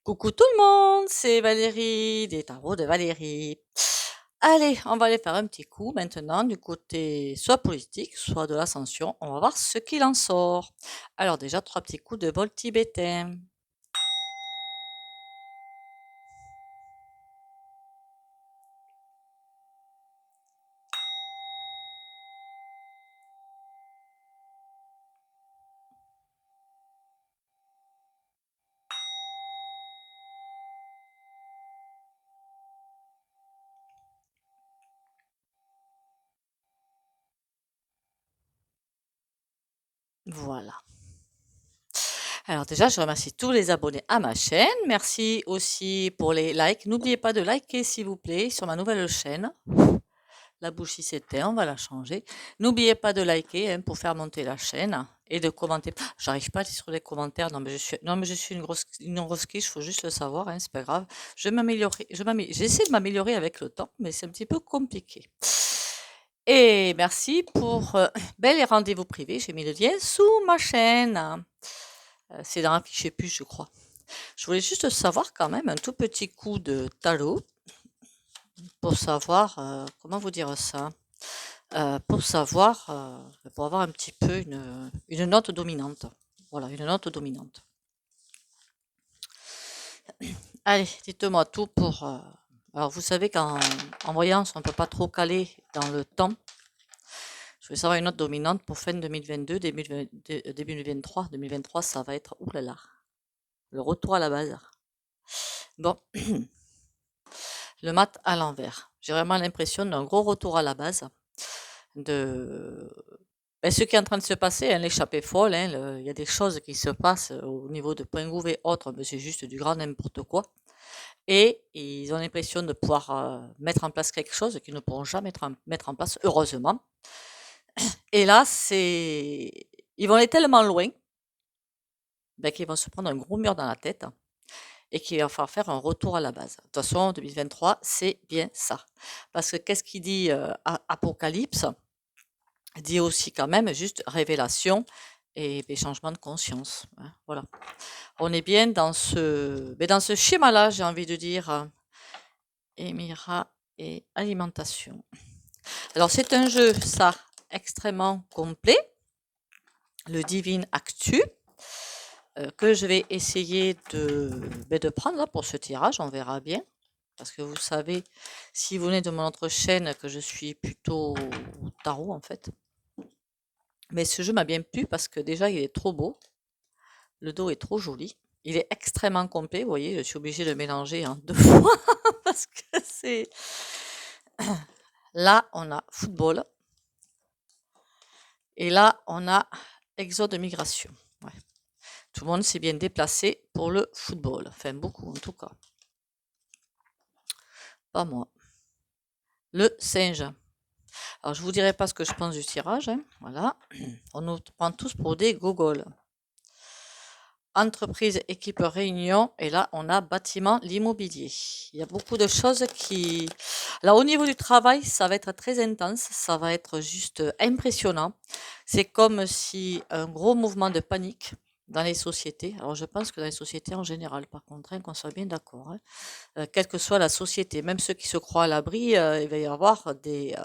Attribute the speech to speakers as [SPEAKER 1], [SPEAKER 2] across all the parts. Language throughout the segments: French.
[SPEAKER 1] Coucou tout le monde, c'est Valérie des tarots de Valérie. Allez, on va aller faire un petit coup maintenant du côté soit politique, soit de l'ascension. On va voir ce qu'il en sort. Alors déjà, trois petits coups de bol tibétain. Voilà. Alors déjà, je remercie tous les abonnés à ma chaîne. Merci aussi pour les likes. N'oubliez pas de liker, s'il vous plaît, sur ma nouvelle chaîne. La bougie s'éteint, on va la changer. N'oubliez pas de liker hein, pour faire monter la chaîne et de commenter. J'arrive pas à lire sur les commentaires. Non, mais je suis une grosse quiche, faut juste le savoir, hein, c'est pas grave. Je vais m'améliorer. J'essaie de m'améliorer avec le temps, mais c'est un petit peu compliqué. Et merci pour les rendez-vous privés. J'ai mis le lien sous ma chaîne. C'est dans un fichier plus, je crois. Je voulais juste savoir quand même un tout petit coup de tarot pour savoir, comment vous dire ça? Pour savoir, pour avoir un petit peu une note dominante. Voilà, une note dominante. Allez, dites-moi tout pour, alors vous savez qu'en voyance, on ne peut pas trop caler dans le temps. Je voulais savoir une note dominante pour fin 2022, début 2023. 2023, ça va être, oulala, le retour à la base. Bon, le mat à l'envers. J'ai vraiment l'impression d'un gros retour à la base. De ce qui est en train de se passer, hein, l'échappée folle, hein, il y a des choses qui se passent au niveau de Point Gouv et autres, mais c'est juste du grand n'importe quoi. Et ils ont l'impression de pouvoir mettre en place quelque chose qu'ils ne pourront jamais mettre en place, heureusement. Et là, ils vont aller tellement loin qu'ils vont se prendre un gros mur dans la tête et qu'il va falloir faire un retour à la base. De toute façon, 2023, c'est bien ça. Parce que qu'est-ce qu'il dit Apocalypse dit aussi quand même juste révélation et des changements de conscience. Hein, voilà. On est bien dans ce schéma-là, j'ai envie de dire. Émirat et alimentation. Alors, c'est un jeu, ça, extrêmement complet. Le Divine Actu, que je vais essayer de prendre là, pour ce tirage. On verra bien. Parce que vous savez, si vous venez de mon autre chaîne, que je suis plutôt tarot, en fait. Mais ce jeu m'a bien plu parce que déjà, il est trop beau. Le dos est trop joli. Il est extrêmement complet. Vous voyez, je suis obligée de mélanger en 2 fois parce que c'est... Là, on a football. Et là, on a exode migration. Ouais. Tout le monde s'est bien déplacé pour le football. Enfin, beaucoup en tout cas. Pas moi. Le singe. Alors, je vous dirai pas ce que je pense du tirage. Hein. Voilà. On nous prend tous pour des gogoles. Entreprise, équipe, réunion. Et là, on a bâtiment, l'immobilier. Il y a beaucoup de choses qui... Là, au niveau du travail, ça va être très intense. Ça va être juste impressionnant. C'est comme si un gros mouvement de panique dans les sociétés. Alors, je pense que dans les sociétés en général, par contre, hein, qu'on soit bien d'accord, hein, quelle que soit la société, même ceux qui se croient à l'abri, il va y avoir des...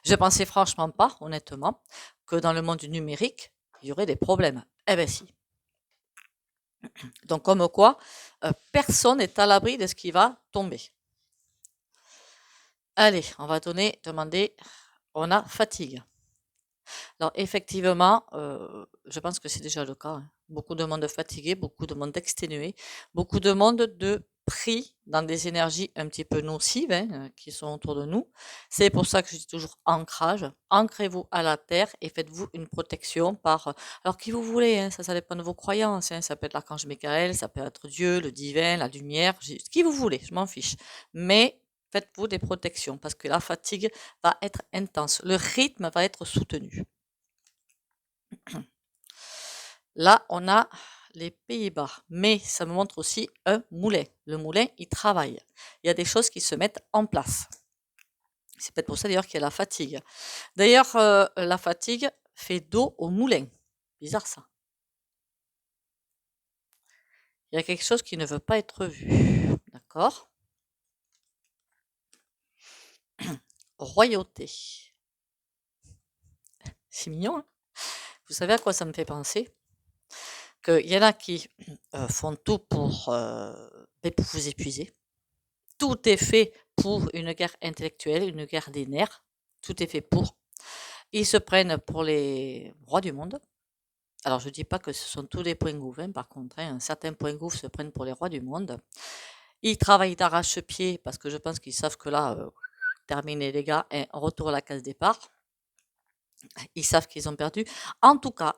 [SPEAKER 1] je pensais franchement pas, honnêtement, que dans le monde du numérique, il y aurait des problèmes. Eh ben si. Donc, comme quoi, personne n'est à l'abri de ce qui va tomber. Allez, on va demander, on a fatigue. Alors, effectivement, je pense que c'est déjà le cas. Hein. Beaucoup de monde fatigué, beaucoup de monde exténué, beaucoup de monde pris dans des énergies un petit peu nocives hein, qui sont autour de nous. C'est pour ça que je dis toujours ancrage. Ancrez-vous à la terre et faites-vous une protection par... Alors, qui vous voulez, hein, ça dépend de vos croyances. Hein, ça peut être l'archange Michael, ça peut être Dieu, le divin, la lumière, qui vous voulez, je m'en fiche. Mais faites-vous des protections parce que la fatigue va être intense. Le rythme va être soutenu. Là, on a les Pays-Bas, mais ça me montre aussi un moulin. Le moulin, il travaille. Il y a des choses qui se mettent en place. C'est peut-être pour ça d'ailleurs qu'il y a la fatigue. D'ailleurs, la fatigue fait dos au moulin. Bizarre ça. Il y a quelque chose qui ne veut pas être vu. D'accord? Royauté. C'est mignon, hein? Vous savez à quoi ça me fait penser? Qu'il y en a qui font tout pour vous épuiser. Tout est fait pour une guerre intellectuelle, une guerre des nerfs. Tout est fait pour. Ils se prennent pour les rois du monde. Alors, je ne dis pas que ce sont tous les points gouverts, hein, par contre, hein, certains points gouverts se prennent pour les rois du monde. Ils travaillent d'arrache-pied parce que je pense qu'ils savent que là, terminé les gars, et retour à la case départ. Ils savent qu'ils ont perdu. En tout cas,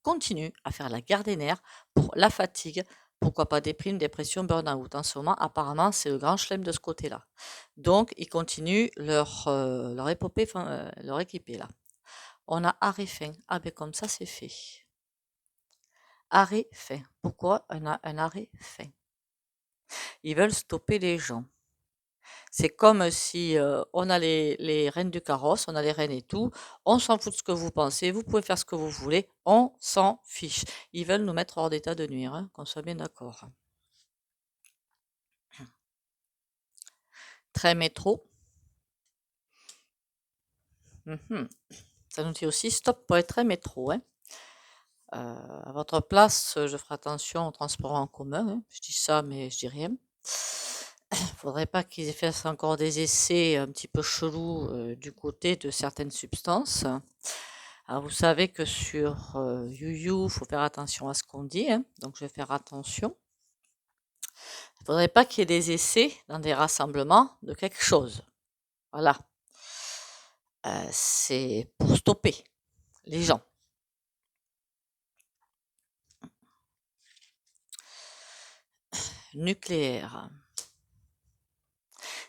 [SPEAKER 1] continuent à faire la guerre des nerfs pour la fatigue, pourquoi pas déprime, dépression, burn-out. En ce moment, apparemment, c'est le grand chelem de ce côté-là. Donc, ils continuent leur épopée, leur équipée là. On a arrêt fin. Ah ben comme ça, c'est fait. Arrêt fin. Pourquoi on a un arrêt fin? Ils veulent stopper les gens. C'est comme si on a les rênes du carrosse, on a les rênes et tout, on s'en fout de ce que vous pensez, vous pouvez faire ce que vous voulez, on s'en fiche. Ils veulent nous mettre hors d'état de nuire, hein, qu'on soit bien d'accord. Train métro. Ça nous dit aussi stop pour les trains métro. Hein. À votre place, je ferai attention au transport en commun. Hein. Je dis ça, mais je dis rien. Faudrait pas qu'ils fassent encore des essais un petit peu chelous du côté de certaines substances. Alors vous savez que sur YouYou, faut faire attention à ce qu'on dit, hein, donc je vais faire attention. Il faudrait pas qu'il y ait des essais dans des rassemblements de quelque chose. Voilà. C'est pour stopper les gens. Nucléaire.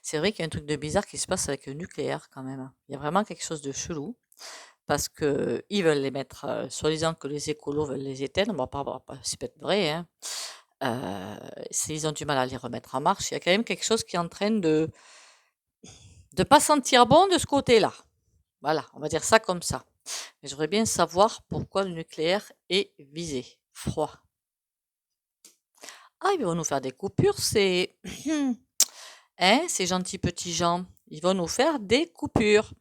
[SPEAKER 1] C'est vrai qu'il y a un truc de bizarre qui se passe avec le nucléaire quand même. Il y a vraiment quelque chose de chelou. Parce qu'ils veulent les mettre, soi-disant que les écolos veulent les éteindre. Bon, c'est peut-être vrai, hein. Ils ont du mal à les remettre en marche. Il y a quand même quelque chose qui est en train de pas sentir bon de ce côté-là. Voilà, on va dire ça comme ça. Mais j'aimerais bien savoir pourquoi le nucléaire est visé. Froid. Ah, ils vont nous faire des coupures, hein, ces gentils petits gens. Ils vont nous faire des coupures.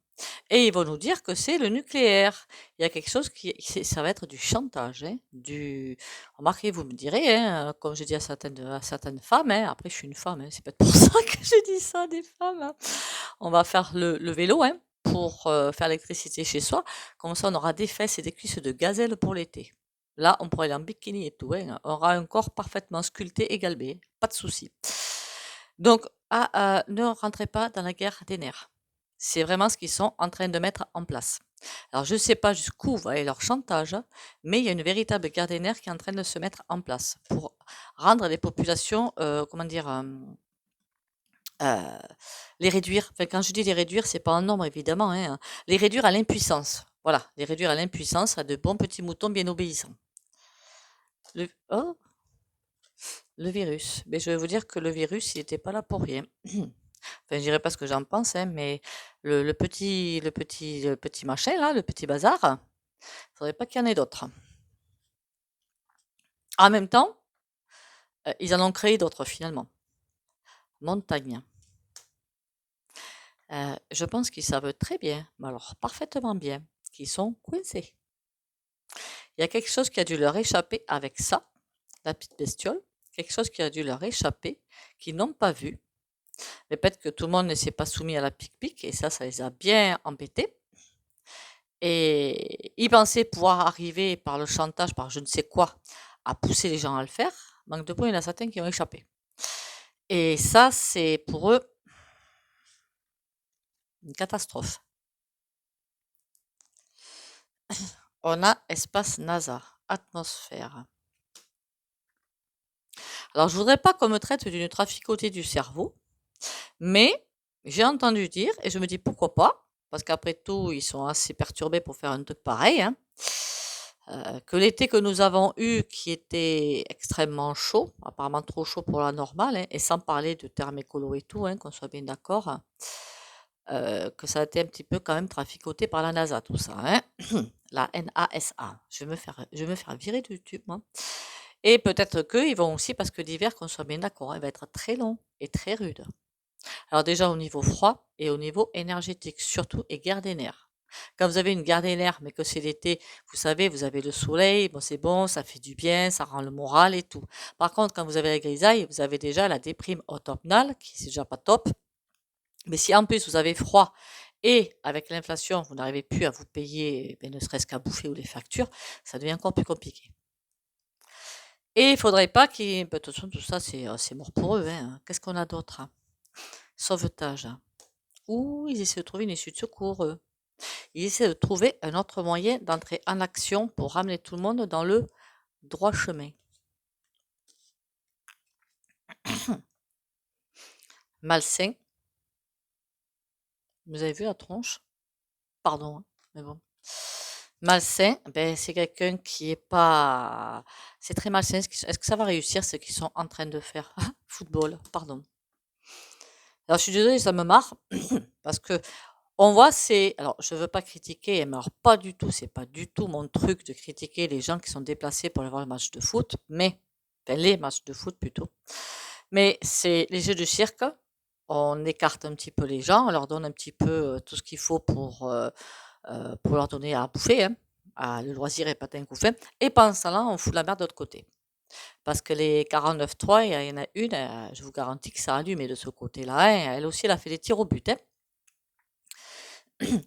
[SPEAKER 1] Et ils vont nous dire que c'est le nucléaire. Il y a quelque chose ça va être du chantage, hein, remarquez, vous me direz, hein, comme j'ai dit à certaines femmes, hein, après je suis une femme, hein, c'est peut-être pour ça que j'ai dit ça des femmes, hein. On va faire le vélo, hein, pour faire l'électricité chez soi. Comme ça, on aura des fesses et des cuisses de gazelle pour l'été. Là, on pourrait aller en bikini et tout, hein. On aura un corps parfaitement sculpté et galbé, pas de souci. Donc, ne rentrez pas dans la guerre des nerfs. C'est vraiment ce qu'ils sont en train de mettre en place. Alors, je ne sais pas jusqu'où va aller leur chantage, mais il y a une véritable guerre des nerfs qui est en train de se mettre en place pour rendre les populations, les réduire. Enfin, quand je dis les réduire, c'est pas en nombre évidemment, hein, les réduire à l'impuissance. Voilà, les réduire à l'impuissance, à de bons petits moutons bien obéissants. Le virus. Mais je vais vous dire que le virus, il n'était pas là pour rien. Enfin, je dirais pas ce que j'en pense, hein, mais le petit machin là, le petit bazar, il faudrait pas qu'il y en ait d'autres. En même temps, ils en ont créé d'autres finalement. Montagne. Je pense qu'ils savent très bien, mais alors parfaitement bien, qu'ils sont coincés. Il y a quelque chose qui a dû leur échapper avec ça, la petite bestiole, quelque chose qui a dû leur échapper, qu'ils n'ont pas vu. Mais peut-être que tout le monde ne s'est pas soumis à la pique-pique, et ça les a bien embêtés. Et ils pensaient pouvoir arriver par le chantage, par je ne sais quoi, à pousser les gens à le faire. Manque de peau, il y en a certains qui ont échappé. Et ça, c'est pour eux une catastrophe. On a espace NASA, atmosphère. Alors, je voudrais pas qu'on me traite d'une traficotée du cerveau, mais j'ai entendu dire, et je me dis pourquoi pas, parce qu'après tout, ils sont assez perturbés pour faire un truc pareil, hein, que l'été que nous avons eu, qui était extrêmement chaud, apparemment trop chaud pour la normale, hein, et sans parler de termes écolo et tout, hein, qu'on soit bien d'accord, que ça a été un petit peu quand même traficoté par la NASA, tout ça, hein. La NASA. Je vais me faire virer de YouTube, moi. Et peut-être qu'ils vont aussi, parce que l'hiver, qu'on soit bien d'accord, il va être très long et très rude. Alors déjà au niveau froid et au niveau énergétique, surtout, et guerre des nerfs. Quand vous avez une guerre des nerfs, mais que c'est l'été, vous savez, vous avez le soleil, bon c'est bon, ça fait du bien, ça rend le moral et tout. Par contre, quand vous avez la grisaille, vous avez déjà la déprime automnale, qui c'est déjà pas top. Mais si en plus vous avez froid et avec l'inflation, vous n'arrivez plus à vous payer, ne serait-ce qu'à bouffer ou les factures, ça devient encore plus compliqué. Et il faudrait pas qu'ils... De toute façon, tout ça, c'est mort pour eux. Hein. Qu'est-ce qu'on a d'autre? Sauvetage. Ouh, ils essaient de trouver une issue de secours, eux. Ils essaient de trouver un autre moyen d'entrer en action pour ramener tout le monde dans le droit chemin. Malsain. Vous avez vu la tronche? Pardon, hein, mais bon. Malsain, ben, c'est quelqu'un qui est pas... C'est très malsain. Est-ce que ça va réussir ce qu'ils sont en train de faire? Football, pardon. Alors, je suis désolée, ça me marre, parce que on voit, c'est... Alors, je veux pas critiquer, mais alors pas du tout, c'est pas du tout mon truc de critiquer les gens qui sont déplacés pour aller voir le match de foot, mais... Enfin, les matchs de foot plutôt. Mais c'est les jeux de cirque, on écarte un petit peu les gens, on leur donne un petit peu tout ce qu'il faut pour leur donner à bouffer, hein, le loisir et patin couffin. Et pendant ce temps-là, on fout la merde de l'autre côté. Parce que les 49.3, il y en a une, je vous garantis que ça allume, et de ce côté-là, hein, elle aussi, elle a fait des tirs au but. Hein.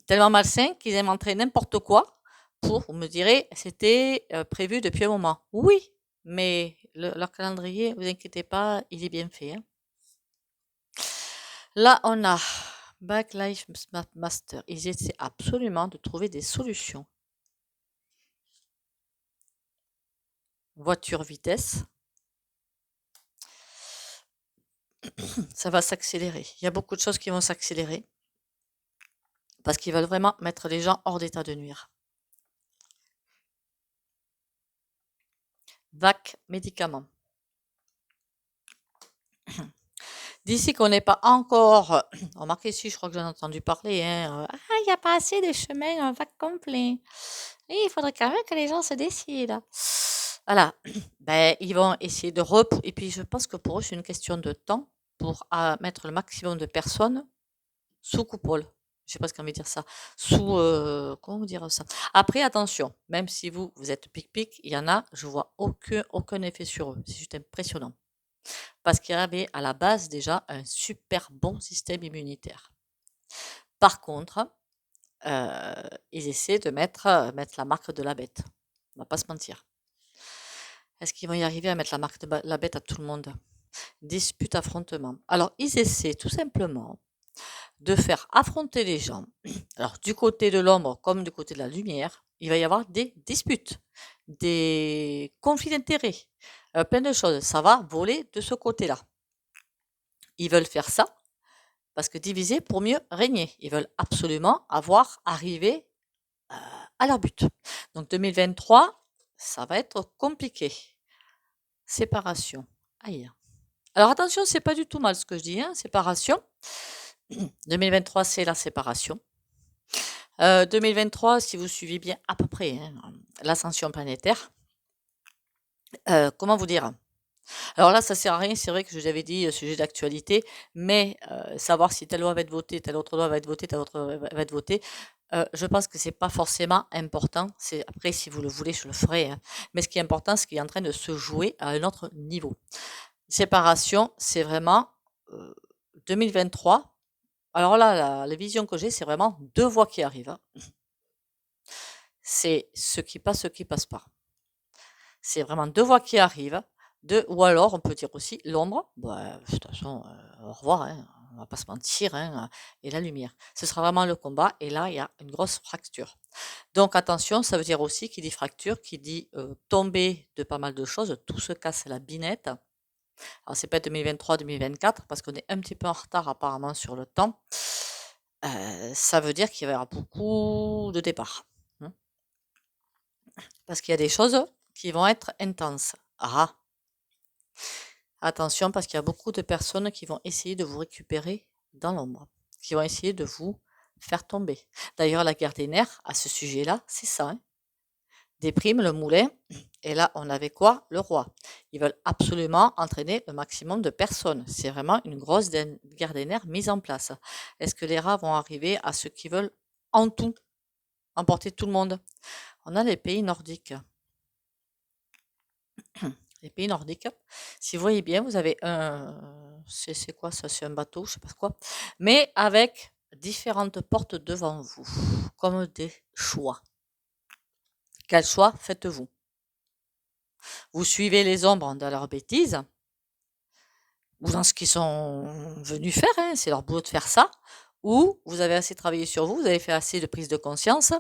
[SPEAKER 1] Tellement malsain qu'ils inventeraient n'importe quoi pour, vous me direz, c'était prévu depuis un moment. Oui, mais leur calendrier, vous inquiétez pas, il est bien fait. Hein. Là, on a Black Lives Matter. Ils essaient absolument de trouver des solutions. Voiture vitesse. Ça va s'accélérer. Il y a beaucoup de choses qui vont s'accélérer parce qu'ils veulent vraiment mettre les gens hors d'état de nuire. VAC, médicaments. D'ici qu'on n'est pas encore... Remarquez ici, je crois que j'en ai entendu parler. Hein, il n'y a pas assez de chemin, un VAC complet. Et il faudrait quand même que les gens se décident. Voilà. Ben, ils vont essayer de Et puis, je pense que pour eux, c'est une question de temps pour mettre le maximum de personnes sous coupole. Je sais pas ce qu'on veut dire ça. Sous... comment dire ça? Après, attention. Même si vous êtes pic-pic, il y en a, je vois aucun effet sur eux. C'est juste impressionnant. Parce qu'il y avait à la base déjà un super bon système immunitaire. Par contre, ils essaient de mettre la marque de la bête. On va pas se mentir. Est-ce qu'ils vont y arriver à mettre la marque de la bête à tout le monde? Dispute, affrontement. Alors, ils essaient tout simplement de faire affronter les gens. Alors, du côté de l'ombre comme du côté de la lumière, il va y avoir des disputes, des conflits d'intérêts, plein de choses. Ça va voler de ce côté-là. Ils veulent faire ça parce que diviser pour mieux régner. Ils veulent absolument arriver à leur but. Donc 2023, ça va être compliqué. Séparation. Aïe. Alors attention, c'est pas du tout mal ce que je dis, hein, séparation. 2023, c'est la séparation. 2023, si vous suivez bien à peu près hein, l'ascension planétaire, comment vous dire? Alors là, ça sert à rien, c'est vrai que je vous avais dit sujet d'actualité, mais savoir si telle loi va être votée, telle autre loi va être votée, telle autre va être votée, je pense que c'est pas forcément important. C'est après, si vous le voulez, je le ferai. Hein. Mais ce qui est important, c'est qu'il est en train de se jouer à un autre niveau. Séparation, c'est vraiment 2023. Alors là, la vision que j'ai, c'est vraiment deux voies qui arrivent. Hein. C'est ce qui passe pas. C'est vraiment deux voies qui arrivent. Ou alors, on peut dire aussi l'ombre. Bah, de toute façon, au revoir, hein, on va pas se mentir. Hein, et la lumière. Ce sera vraiment le combat. Et là, il y a une grosse fracture. Donc, attention, ça veut dire aussi qui dit fracture, qui dit tomber de pas mal de choses. Tout se casse la binette. Alors, c'est pas 2023-2024 parce qu'on est un petit peu en retard apparemment sur le temps. Ça veut dire qu'il va y avoir beaucoup de départs. Hein. Parce qu'il y a des choses qui vont être intenses. Ah, attention parce qu'il y a beaucoup de personnes qui vont essayer de vous récupérer dans l'ombre, qui vont essayer de vous faire tomber. D'ailleurs, la guerre des nerfs, à ce sujet-là, c'est ça. Hein. Déprime, le moulin, Et là, on avait quoi? Le roi. Ils veulent absolument entraîner le maximum de personnes. C'est vraiment une grosse guerre des nerfs mise en place. Est-ce que les rats vont arriver à ce qu'ils veulent en tout, emporter tout le monde? On a les pays nordiques. Les pays nordiques, si vous voyez bien, vous avez c'est quoi ça? C'est un bateau, je sais pas quoi, mais avec différentes portes devant vous, comme des choix. Quel choix faites-vous? Vous suivez les ombres dans leurs bêtises, ou dans ce qu'ils sont venus faire, hein, c'est leur boulot de faire ça, ou vous avez assez travaillé sur vous, vous avez fait assez de prise de conscience,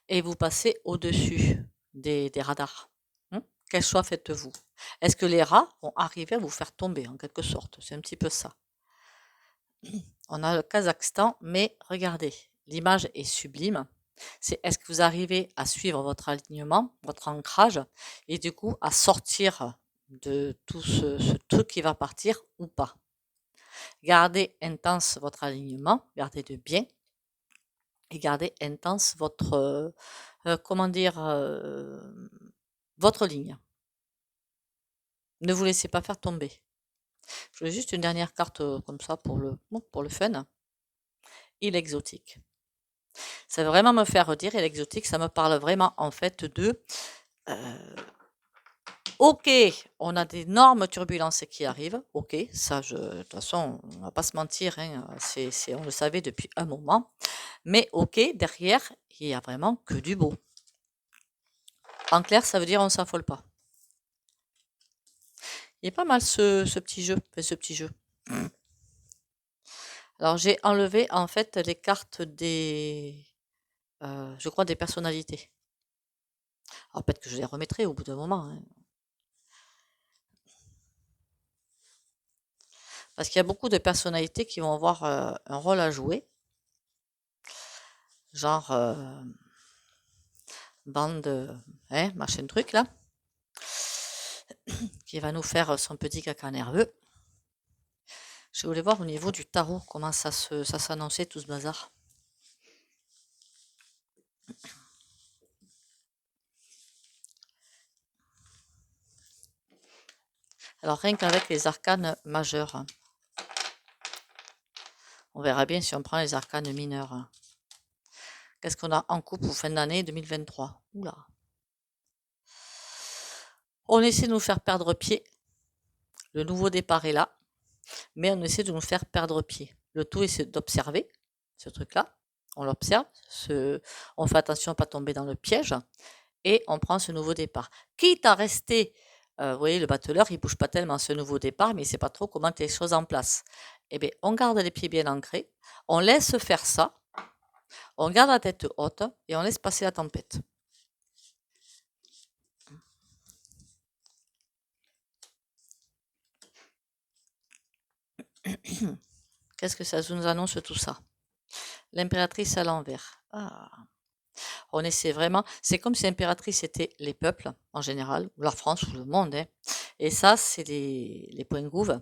[SPEAKER 1] et vous passez au-dessus des radars. Quel choix faites-vous? Est-ce que les rats vont arriver à vous faire tomber, en quelque sorte? C'est un petit peu ça. On a le Kazakhstan, mais regardez, l'image est sublime. C'est est-ce que vous arrivez à suivre votre alignement, votre ancrage, et du coup à sortir de tout ce truc qui va partir ou pas. Gardez intense votre alignement, gardez de bien, et gardez intense votre, comment dire, votre ligne. Ne vous laissez pas faire tomber. Je voulais juste une dernière carte comme ça pour le fun. Il exotique. Ça va vraiment me faire redire, et l'exotique, ça me parle vraiment en fait de ok, on a d'énormes turbulences qui arrivent, ok, ça de toute façon, on va pas se mentir, hein, on le savait depuis un moment, mais ok, derrière, il y a vraiment que du beau. En clair, ça veut dire on s'affole pas. Il est pas mal ce petit jeu, ce petit jeu. Alors j'ai enlevé en fait les cartes je crois des personnalités. Alors peut-être que je les remettrai au bout d'un moment, hein. Parce qu'il y a beaucoup de personnalités qui vont avoir un rôle à jouer. Genre bande, machin truc là, qui va nous faire son petit caca nerveux. Je voulais voir au niveau du tarot comment ça s'annonçait tout ce bazar. Alors rien qu'avec les arcanes majeurs, on verra bien si on prend les arcanes mineurs. Qu'est-ce qu'on a en coupe pour fin d'année 2023? Oula. On essaie de nous faire perdre pied. Le nouveau départ est là, mais on essaie de nous faire perdre pied. Le tout est d'observer ce truc-là. On l'observe, on fait attention à ne pas tomber dans le piège, et on prend ce nouveau départ. Quitte à rester, vous voyez, le battleur, il ne bouge pas tellement ce nouveau départ, mais il ne sait pas trop comment mettre les choses en place. Eh bien, on garde les pieds bien ancrés, on laisse faire ça, on garde la tête haute, et on laisse passer la tempête. Qu'est-ce que ça nous annonce tout ça? L'impératrice à l'envers. Ah. On essaie vraiment, c'est comme si l'impératrice était les peuples en général, ou la France ou le monde, hein. Et ça, c'est les points gouves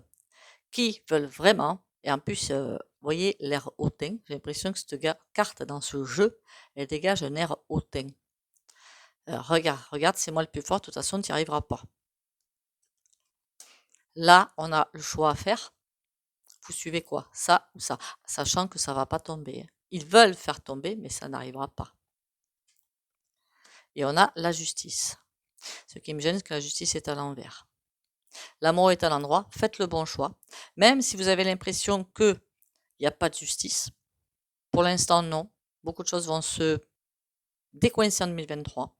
[SPEAKER 1] qui veulent vraiment, et en plus, vous voyez l'air hautain, j'ai l'impression que cette carte dans ce jeu, elle dégage un air hautain. Regarde, c'est moi le plus fort, de toute façon, tu n'y arriveras pas. Là, on a le choix à faire. Vous suivez quoi? Ça ou ça? Sachant que ça ne va pas tomber, hein. Ils veulent faire tomber, mais ça n'arrivera pas. Et on a la justice. Ce qui me gêne, c'est que la justice est à l'envers. L'amour est à l'endroit, faites le bon choix. Même si vous avez l'impression qu'il n'y a pas de justice, pour l'instant, non. Beaucoup de choses vont se décoincer en 2023.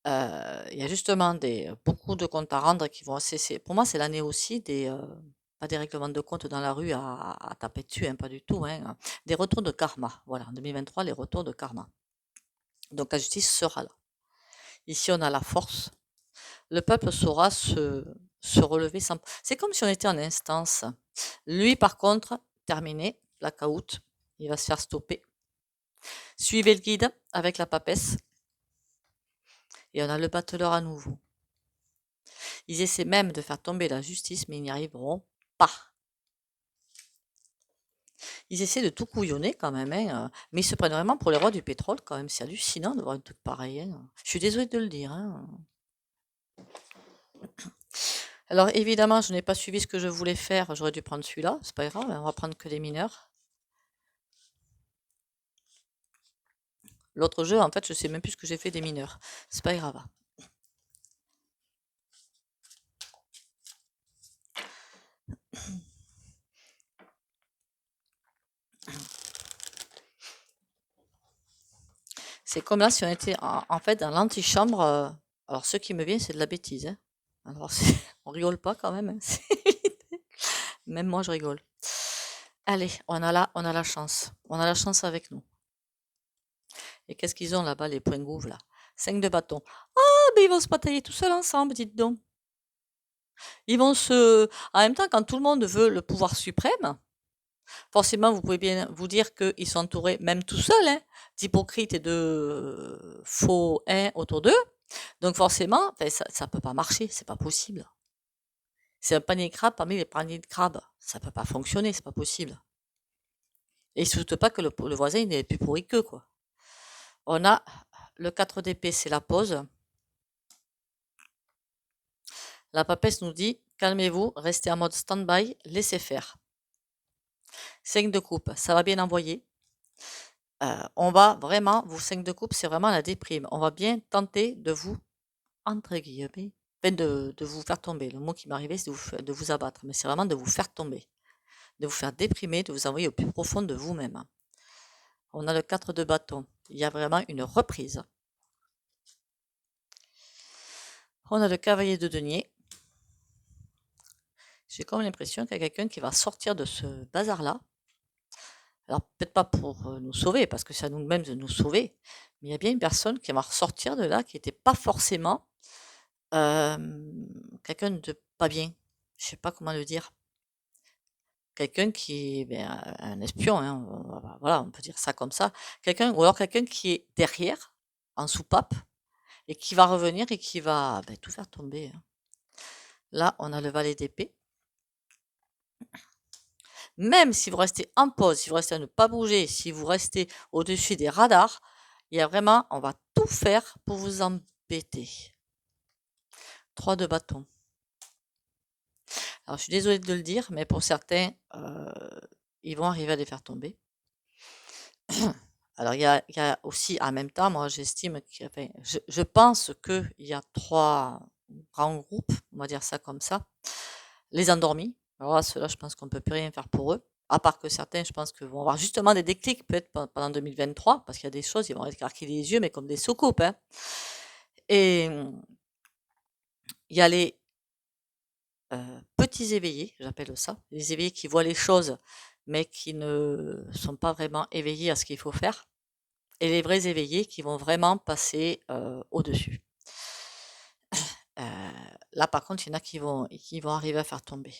[SPEAKER 1] Il y a justement beaucoup de comptes à rendre qui vont... Pour moi, c'est l'année aussi pas des règlements de compte dans la rue à taper dessus, hein, pas du tout. Hein, des retours de karma. Voilà, en 2023, les retours de karma. Donc la justice sera là. Ici, on a la force. Le peuple saura se relever sans... C'est comme si on était en instance. Lui, par contre, terminé, blackout, il va se faire stopper. Suivez le guide avec la papesse. Et on a le battleur à nouveau. Ils essaient même de faire tomber la justice, mais ils n'y arriveront pas. Ils essaient de tout couillonner quand même, hein, mais ils se prennent vraiment pour les rois du pétrole quand même. C'est hallucinant de voir un truc pareil. Hein. Je suis désolée de le dire. Hein. Alors évidemment, je n'ai pas suivi ce que je voulais faire. J'aurais dû prendre celui-là. C'est pas grave, on va prendre que des mineurs. L'autre jeu, en fait, je sais même plus ce que j'ai fait des mineurs. C'est pas grave. C'est comme là si on était en fait dans l'antichambre. Alors ce qui me vient, c'est de la bêtise, hein. Alors on rigole pas quand même, hein. Même moi, je rigole. Allez, on a la chance. On a la chance avec nous. Et qu'est-ce qu'ils ont là-bas, les points gouves, là? 5 de bâton. Ah, ben ils vont se batailler tout seuls ensemble, dites donc. Ils vont se... En même temps, quand tout le monde veut le pouvoir suprême, forcément, vous pouvez bien vous dire qu'ils sont entourés, même tout seuls, hein, d'hypocrites et de faux autour d'eux. Donc forcément, ça peut pas marcher, c'est pas possible. C'est un panier de crabes parmi les paniers de crabes. Ça peut pas fonctionner, c'est pas possible. Et ils se doutent pas que le voisin, il est plus pourri qu'eux, quoi. On a le 4 d'épée, c'est la pause. La papesse nous dit, calmez-vous, restez en mode stand-by, laissez faire. 5 de coupe, ça va bien envoyer. On va vraiment, vous 5 de coupe, c'est vraiment la déprime. On va bien tenter de vous, entre guillemets, de vous faire tomber. Le mot qui m'arrivait, c'est de vous abattre, mais c'est vraiment de vous faire tomber, de vous faire déprimer, de vous envoyer au plus profond de vous-même. On a le 4 de bâton. Il y a vraiment une reprise. On a le cavalier de denier. J'ai comme l'impression qu'il y a quelqu'un qui va sortir de ce bazar-là. Alors, peut-être pas pour nous sauver, parce que c'est à nous-mêmes de nous sauver, mais il y a bien une personne qui va ressortir de là, qui n'était pas forcément quelqu'un de pas bien. Je sais pas comment le dire. Quelqu'un qui est un espion, hein, voilà, on peut dire ça comme ça. Ou alors quelqu'un qui est derrière, en soupape, et qui va revenir et qui va tout faire tomber, hein. Là, on a le valet d'épée. Même si vous restez en pause, si vous restez à ne pas bouger, si vous restez au-dessus des radars, il y a vraiment, on va tout faire pour vous embêter. 3 de bâton. Alors, je suis désolée de le dire, mais pour certains, ils vont arriver à les faire tomber. Alors, il y a aussi, en même temps, moi, j'estime je pense qu'il y a 3 grands groupes, on va dire ça comme ça. Les endormis. Alors là, ceux-là, je pense qu'on ne peut plus rien faire pour eux. À part que certains, je pense que vont avoir justement des déclics, peut-être pendant 2023, parce qu'il y a des choses, ils vont écarquer les yeux, mais comme des soucoupes, hein. Et il y a les petits éveillés, j'appelle ça, les éveillés qui voient les choses, mais qui ne sont pas vraiment éveillés à ce qu'il faut faire. Et les vrais éveillés qui vont vraiment passer au-dessus. Là, par contre, il y en a qui vont arriver à faire tomber.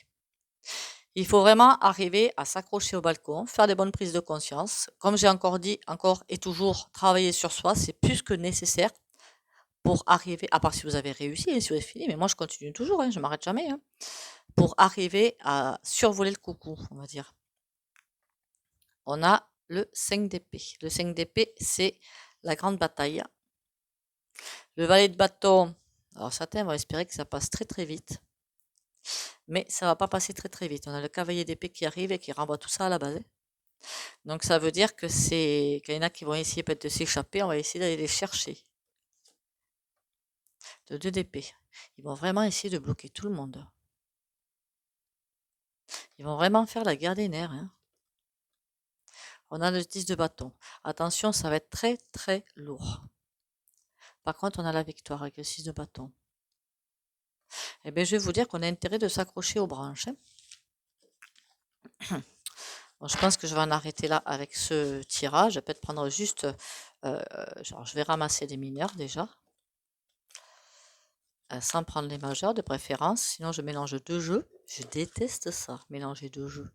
[SPEAKER 1] Il faut vraiment arriver à s'accrocher au balcon, faire des bonnes prises de conscience. Comme j'ai encore dit, encore et toujours, travailler sur soi, c'est plus que nécessaire pour arriver, à part si vous avez réussi et si vous avez fini, mais moi je continue toujours, hein, je ne m'arrête jamais, hein, pour arriver à survoler le coucou, on va dire. On a le 5 d'épée. Le 5 d'épée, c'est la grande bataille. Le valet de bâton, alors certains vont espérer que ça passe très très vite, mais ça va pas passer très très vite. On a le cavalier d'épée qui arrive et qui renvoie tout ça à la base. Donc ça veut dire que qu'il y en a qui vont essayer peut-être de s'échapper, on va essayer d'aller les chercher. Le 2 d'épée. Ils vont vraiment essayer de bloquer tout le monde. Ils vont vraiment faire la guerre des nerfs, hein. On a le 10 de bâton. Attention, ça va être très très lourd. Par contre, on a la victoire avec le 6 de bâton. Eh bien, je vais vous dire qu'on a intérêt de s'accrocher aux branches, hein. Bon, je pense que je vais en arrêter là avec ce tirage. Je vais peut-être prendre juste... genre, je vais ramasser des mineurs déjà. Sans prendre les majeurs de préférence. Sinon, je mélange 2 jeux. Je déteste ça, mélanger 2 jeux.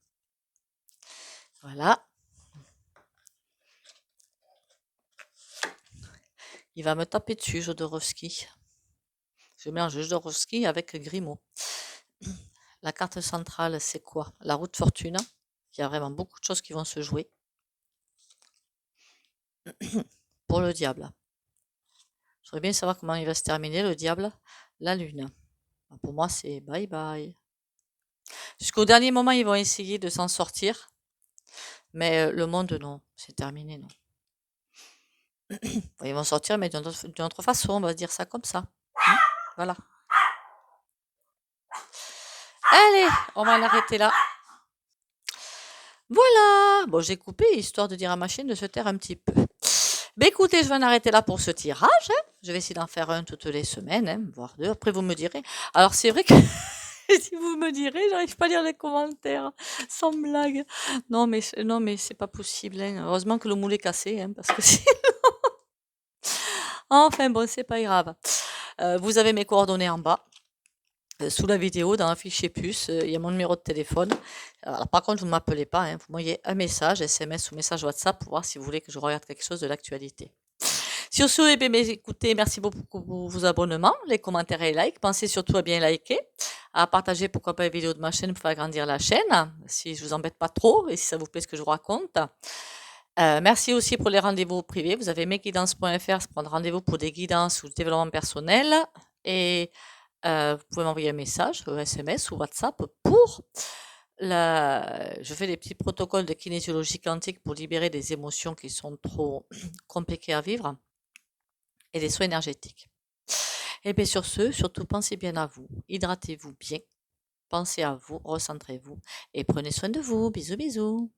[SPEAKER 1] Voilà. Il va me taper dessus, Jodorowsky. Je mélange Jodorowsky avec Grimaud. La carte centrale, c'est quoi? La roue de fortune. Il y a vraiment beaucoup de choses qui vont se jouer. Pour le diable. Je voudrais bien savoir comment il va se terminer, le diable. La lune. Pour moi, c'est bye bye. Jusqu'au dernier moment, ils vont essayer de s'en sortir. Mais le monde, non. C'est terminé, non. Ils vont sortir, mais d'une autre façon, on va dire ça comme ça. Hein. Voilà. Allez, on va l'arrêter là. Voilà. Bon, j'ai coupé, histoire de dire à ma chienne de se taire un petit peu. Ben écoutez, je vais en arrêter là pour ce tirage. Hein. Je vais essayer d'en faire un toutes les semaines, hein, voire deux. Après, vous me direz. Alors, c'est vrai que si vous me direz, j'arrive pas à lire les commentaires. Sans blague. Non, mais c'est pas possible. Hein. Heureusement que le moule est cassé, hein, parce que enfin bon, c'est pas grave. Vous avez mes coordonnées en bas. Sous la vidéo, dans un fichier puce, il y a mon numéro de téléphone. Alors, par contre, vous ne m'appelez pas, hein, vous m'envoyez un message, SMS ou message WhatsApp pour voir si vous voulez que je regarde quelque chose de l'actualité. Sur ce, eh bien, écoutez, merci beaucoup pour vos abonnements, les commentaires et les likes. Pensez surtout à bien liker, à partager pourquoi pas les vidéos de ma chaîne pour faire grandir la chaîne, si je vous embête pas trop et si ça vous plaît ce que je vous raconte. Merci aussi pour les rendez-vous privés. Vous avez mesguidances.fr pour prendre rendez-vous pour des guidances ou le développement personnel. Et vous pouvez m'envoyer un message, SMS ou WhatsApp pour je fais des petits protocoles de kinésiologie quantique pour libérer des émotions qui sont trop compliquées à vivre et des soins énergétiques. Et bien sur ce, surtout pensez bien à vous, hydratez-vous bien, pensez à vous, recentrez-vous et prenez soin de vous. Bisous bisous.